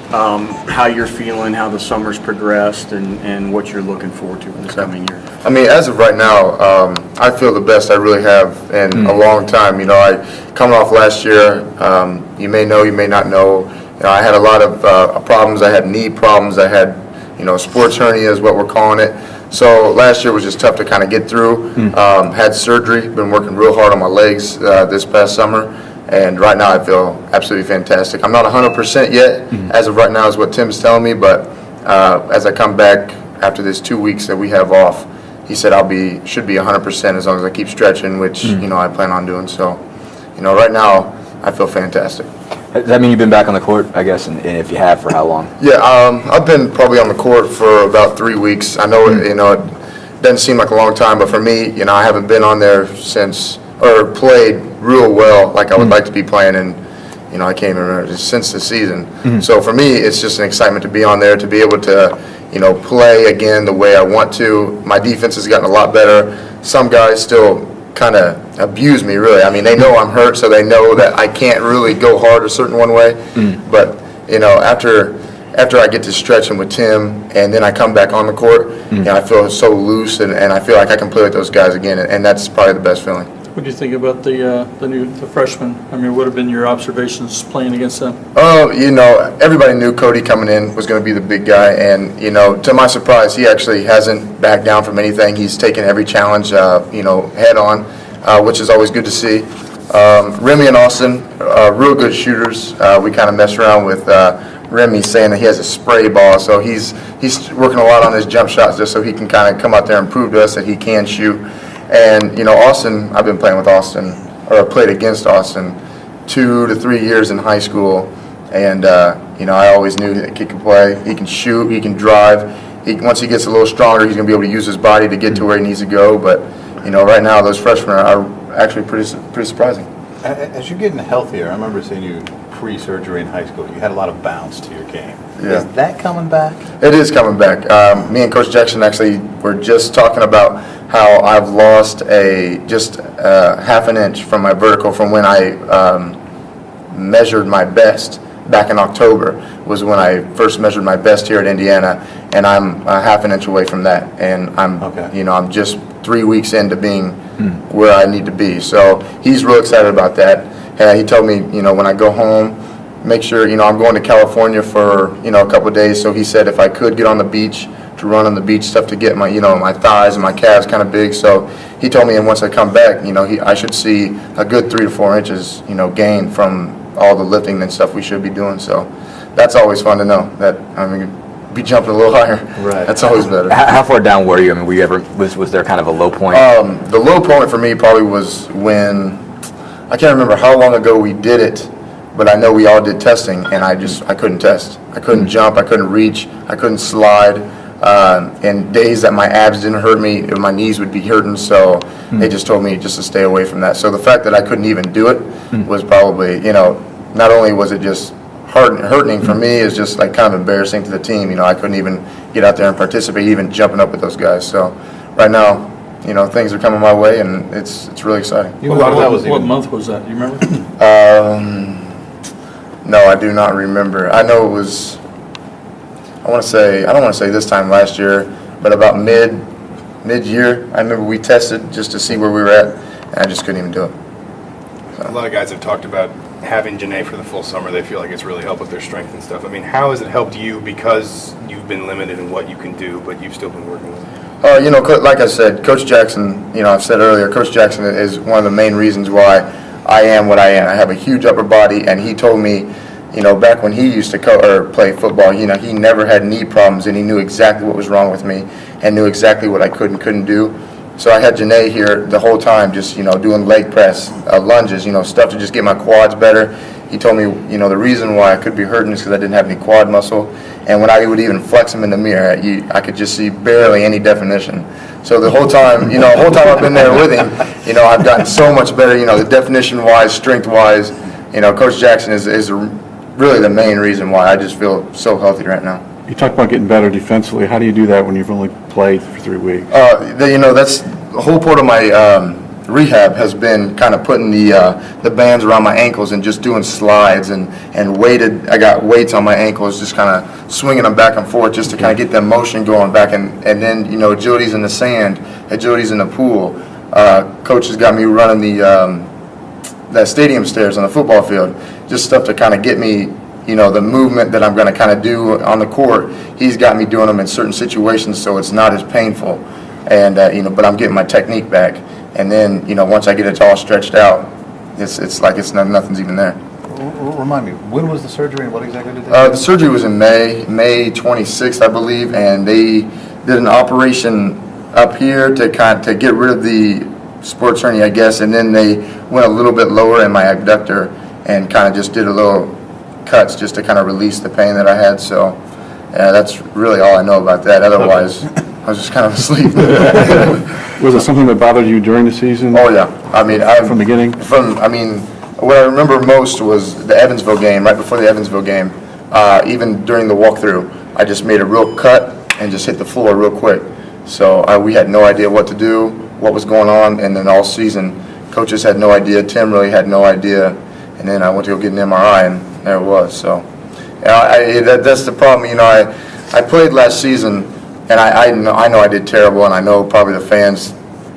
how you're feeling, how the summer's progressed, and what you're looking forward to in this coming year. I mean, as of right now, I feel the best I really have in a long time. You know, coming off last year, you may know, you may not know, I had a lot of problems. I had knee problems. I had, sports hernia is what we're calling it. So last year was just tough to kind of get through. Had surgery, been working real hard on my legs this past summer. And right now I feel absolutely fantastic. I'm not 100% yet, as of right now is what Tim's telling me, but as I come back after this 2 weeks that we have off, he said should be 100% as long as I keep stretching, which, I plan on doing. So, right now I feel fantastic. Does that mean you've been back on the court, I guess, and if you have, for how long? Yeah, I've been probably on the court for about 3 weeks. I know, it doesn't seem like a long time, but for me, I haven't been on there played real well like I would like to be playing, and I can't even remember since the season. So for me, it's just an excitement to be on there, to be able to play again the way I want to. My defense has gotten a lot better. Some guys still kind of abuse me, really. I mean, they know I'm hurt, so they know that I can't really go hard a certain one way. But after I get to stretching with Tim and then I come back on the court, I feel so loose, and I feel like I can play with those guys again, and that's probably the best feeling. What do you think about the freshmen? I mean, what have been your observations playing against them? Oh, everybody knew Cody coming in was going to be the big guy, and to my surprise, he actually hasn't backed down from anything. He's taken every challenge, head on, which is always good to see. Remy and Austin, real good shooters. We kind of mess around with Remy saying that he has a spray ball, so he's working a lot on his jump shots just so he can kind of come out there and prove to us that he can shoot. And, Austin, I've been playing with Austin, or played against Austin 2 to 3 years in high school. And, I always knew that he could play. He can shoot. He can drive. Once he gets a little stronger, he's going to be able to use his body to get to where he needs to go. But, right now, those freshmen are actually pretty surprising. As you're getting healthier, I remember seeing you pre-surgery in high school. You had a lot of bounce to your game. Yeah. Is that coming back? It is coming back. Me and Coach Jackson actually were just talking about how I've lost just half an inch from my vertical from when I measured my best back in October, was when I first measured my best here at Indiana, and I'm half an inch away from that. And I'm just 3 weeks into being where I need to be. So he's real excited about that. He told me, when I go home, make sure, I'm going to California for, a couple of days. So he said if I could get on the beach, to run on the beach stuff, to get my, my thighs and my calves kind of big. So he told me, and once I come back, I should see a good 3 to 4 inches, gain from all the lifting and stuff we should be doing. So that's always fun to know that be jumping a little higher. Right. That's always better. How far down were you? I mean, were you ever was there kind of a low point? The low point for me probably was when, I can't remember how long ago we did it, but I know we all did testing, and I couldn't test. I couldn't jump. I couldn't reach. I couldn't slide. And days that my abs didn't hurt me, my knees would be hurting, so they just told me just to stay away from that. So the fact that I couldn't even do it was probably, not only was it just hurting for me, it's just like kind of embarrassing to the team. I couldn't even get out there and participate, even jumping up with those guys. So right now, things are coming my way, and it's really exciting. What month was that? You remember? No, I do not remember. I know it was, I don't want to say this time last year, but about mid-year, I remember we tested just to see where we were at, and I just couldn't even do it. So. A lot of guys have talked about having Janae for the full summer. They feel like it's really helped with their strength and stuff. I mean, how has it helped you, because you've been limited in what you can do, but you've still been working with it? Like I said, Coach Jackson, I've said earlier, Coach Jackson is one of the main reasons why I am what I am. I have a huge upper body, and he told me, back when he used to play football, he never had knee problems, and he knew exactly what was wrong with me and knew exactly what I could and couldn't do. So I had Janae here the whole time, just, doing leg press, lunges, stuff to just get my quads better. He told me, the reason why I could be hurting is because I didn't have any quad muscle. And when I would even flex them in the mirror, I could just see barely any definition. So the whole time, I've been there with him, I've gotten so much better, the definition-wise, strength-wise. Coach Jackson is really the main reason why I just feel so healthy right now. You talk about getting better defensively. How do you do that when you've only played for 3 weeks? That's the whole part of my rehab has been kind of putting the bands around my ankles and just doing slides and weighted. I got weights on my ankles, just kind of swinging them back and forth just to kind of get that motion going back. And then, agility's in the sand, agility's in the pool. Coach has got me running that stadium stairs on the football field, just stuff to kind of get me, the movement that I'm going to kind of do on the court. He's got me doing them in certain situations so it's not as painful. And, but I'm getting my technique back. And then, once I get it all stretched out, it's like nothing's even there. Remind me, when was the surgery and what exactly did they do? The surgery was in May 26th, I believe, and they did an operation up here to get rid of the sports hernia, I guess, and then they went a little bit lower in my abductor and kind of just did a little cuts just to kind of release the pain that I had. So that's really all I know about that. Otherwise, I was just kind of asleep. Was it something that bothered you during the season? Oh yeah, I mean, From the beginning? What I remember most was the Evansville game. Right before the Evansville game, even during the walkthrough, I just made a real cut and just hit the floor real quick. So we had no idea what to do, what was going on, and then all season, coaches had no idea. Tim really had no idea, and then I went to go get an MRI, and there it was. So that's the problem. I played last season, and I know I did terrible, and I know probably the fans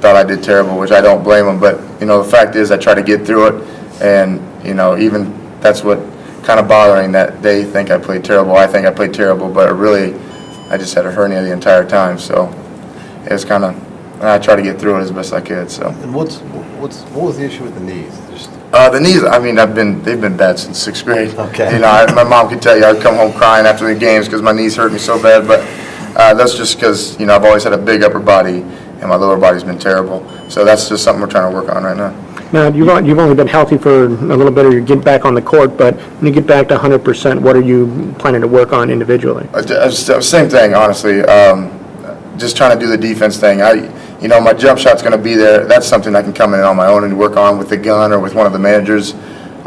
thought I did terrible, which I don't blame them. But the fact is, I try to get through it, and even that's what kind of bothering that they think I played terrible. I think I played terrible, but really, I just had a hernia the entire time. So it was kind of, I tried to get through it as best I could. So. And what was the issue with the knees? The knees, they've been bad since 6th grade. Okay. My mom could tell you I'd come home crying after the games because my knees hurt me so bad, but that's just because, I've always had a big upper body and my lower body's been terrible. So that's just something we're trying to work on right now. Now, you've only been healthy for a little bit, or you get back on the court, but when you get back to 100%, what are you planning to work on individually? Same thing, honestly. Just trying to do the defense thing. My jump shot's going to be there. That's something I can come in on my own and work on with the gun or with one of the managers.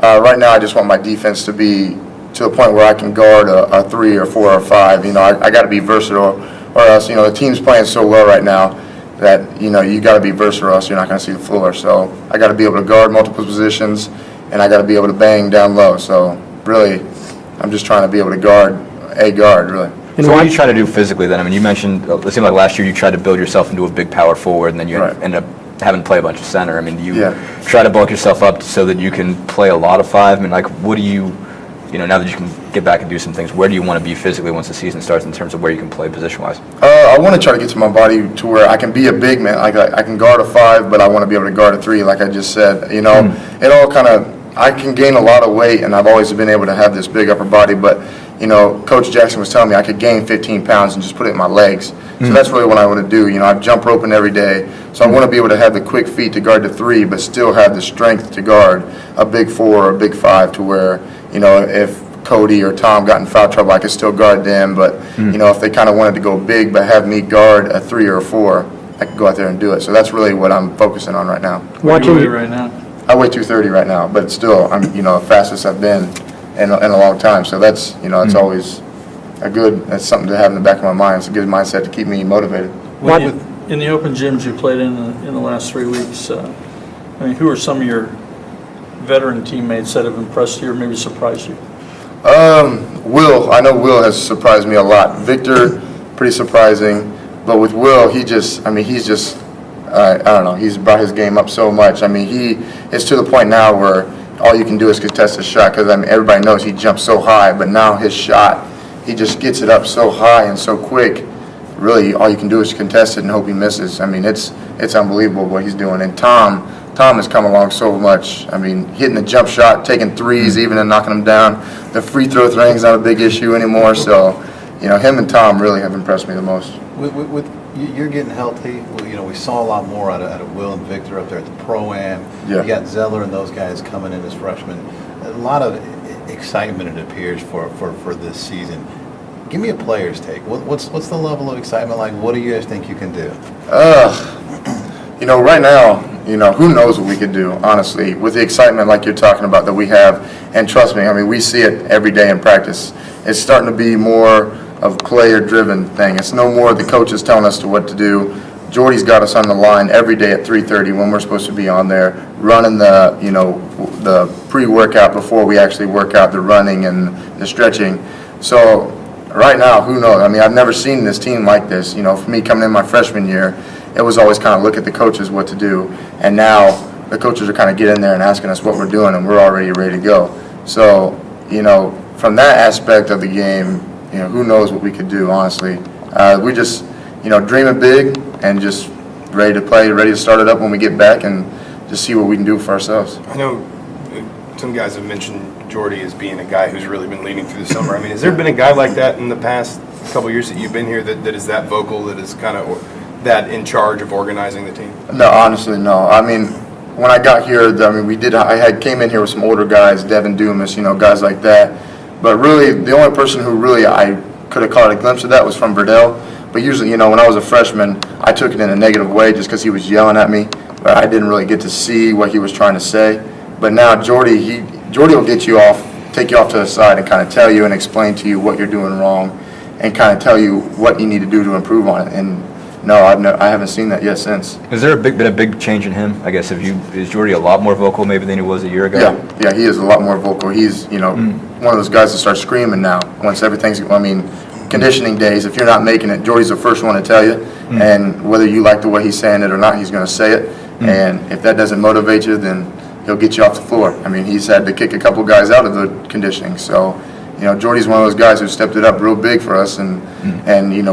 Right now, I just want my defense to be to the point where I can guard a 3 or 4 or 5. I got to be versatile, or else, the team's playing so well right now that, you got to be versatile, or else you're not going to see the floor. So I got to be able to guard multiple positions, and I got to be able to bang down low. So really, I'm just trying to be able to guard, really. So what do you try to do physically then? I mean, you mentioned, it seemed like last year you tried to build yourself into a big power forward, and then you Right. ended up having to play a bunch of center. I mean, do you Yeah. try to bulk yourself up so that you can play a lot of 5? I mean, like, what do you, now that you can get back and do some things, where do you want to be physically once the season starts in terms of where you can play position-wise? I want to try to get to my body to where I can be a big man. Like I can guard a 5, but I want to be able to guard a 3, like I just said. It all kind of, I can gain a lot of weight, and I've always been able to have this big upper body, but Coach Jackson was telling me I could gain 15 pounds and just put it in my legs. So that's really what I want to do. I jump roping every day, so I want to be able to have the quick feet to guard the 3, but still have the strength to guard a big 4 or a big 5, to where if Cody or Tom got in foul trouble, I could still guard them. But if they kind of wanted to go big but have me guard a 3 or a 4, I could go out there and do it. So that's really what I'm focusing on right now. What do you weigh right now? I weigh 230 right now, but still, I'm the fastest I've been in a long time. So that's it's always that's something to have in the back of my mind. It's a good mindset to keep me motivated. In the open gyms you played in the last 3 weeks, who are some of your veteran teammates that have impressed you or maybe surprised you? Will, I know Will has surprised me a lot. Victor, pretty surprising, but with Will, he's just, I don't know, he's brought his game up so much. He is to the point now where all you can do is contest his shot, because everybody knows he jumps so high, but now his shot, he just gets it up so high and so quick. Really, all you can do is contest it and hope he misses. It's unbelievable what he's doing. And Tom has come along so much. Hitting the jump shot, taking threes, even and knocking them down. The free throw thing's not a big issue anymore. So, him and Tom really have impressed me the most. With you're getting healthy. We saw a lot more out of Will and Victor up there at the Pro-Am. Yeah. You got Zeller and those guys coming in as freshmen. A lot of excitement, it appears, for this season. Give me a player's take. What's the level of excitement like? What do you guys think you can do? Right now, who knows what we could do, honestly, with the excitement like you're talking about that we have. And trust me, we see it every day in practice. It's starting to be more of a player-driven thing. It's no more the coaches telling us what to do, Jordy's got us on the line every day at 3:30 when we're supposed to be on there, running the, the pre-workout before we actually work out, the running and the stretching. So right now, who knows? I mean, I've never seen this team like this. For me coming in my freshman year, it was always kind of look at the coaches what to do. And now the coaches are kind of getting there and asking us what we're doing, and we're already ready to go. So, from that aspect of the game, who knows what we could do, honestly. We just, dreaming big and just ready to play, ready to start it up when we get back and just see what we can do for ourselves. I know some guys have mentioned Jordy as being a guy who's really been leading through the summer. I mean, has there been a guy like that in the past couple of years that you've been here that is that vocal, that is kind of that in charge of organizing the team? No, honestly, no. I mean, when I got here, came in here with some older guys, Devin Dumas, guys like that. But really, the only person who really I could have caught a glimpse of that was from Verdell. But usually, when I was a freshman, I took it in a negative way just because he was yelling at me. But I didn't really get to see what he was trying to say. But now Jordy will take you off to the side and kind of tell you and explain to you what you're doing wrong and kind of tell you what you need to do to improve on it. And no, I haven't seen that yet since. Has there been a big change in him? I guess is Jordy a lot more vocal maybe than he was a year ago? Yeah, he is a lot more vocal. He's one of those guys that starts screaming now once everything's. Conditioning days, if you're not making it, Jordy's the first one to tell you, and whether you like the way he's saying it or not, he's going to say it. And if that doesn't motivate you, then he'll get you off the floor. I mean, he's had to kick a couple guys out of the conditioning. So, Jordy's one of those guys who stepped it up real big for us, and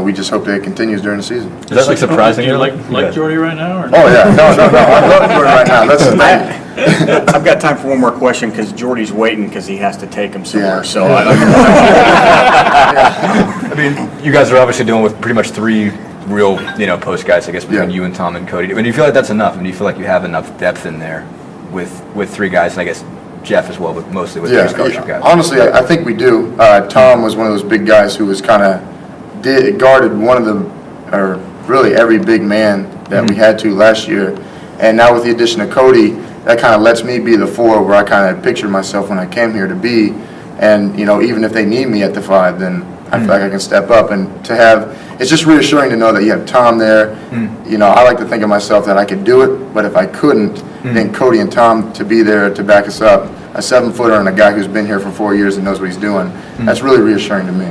we just hope that it continues during the season. Is that surprising? Do you like Jordy right now? Or Oh yeah, no, I love Jordy right now. That's the thing. I've got time for one more question because Jordy's waiting because he has to take him somewhere. Yeah. So I mean, you guys are obviously dealing with pretty much three real, post guys, I guess, between you and Tom and Cody. I mean, do you feel like that's enough? I mean, do you feel like you have enough depth in there with three guys, and I guess Jeff as well, but mostly with three scholarship guys? Honestly, I think we do. Tom was one of those big guys who was kind of guarded one of the, or really every big man that we had to last year. And now with the addition of Cody, that kind of lets me be the four where I kind of pictured myself when I came here to be. And, even if they need me at the five, then I feel like I can step up. And it's just reassuring to know that you have Tom there. I like to think of myself that I could do it, but if I couldn't, then Cody and Tom to be there to back us up, a 7-footer and a guy who's been here for 4 years and knows what he's doing, that's really reassuring to me.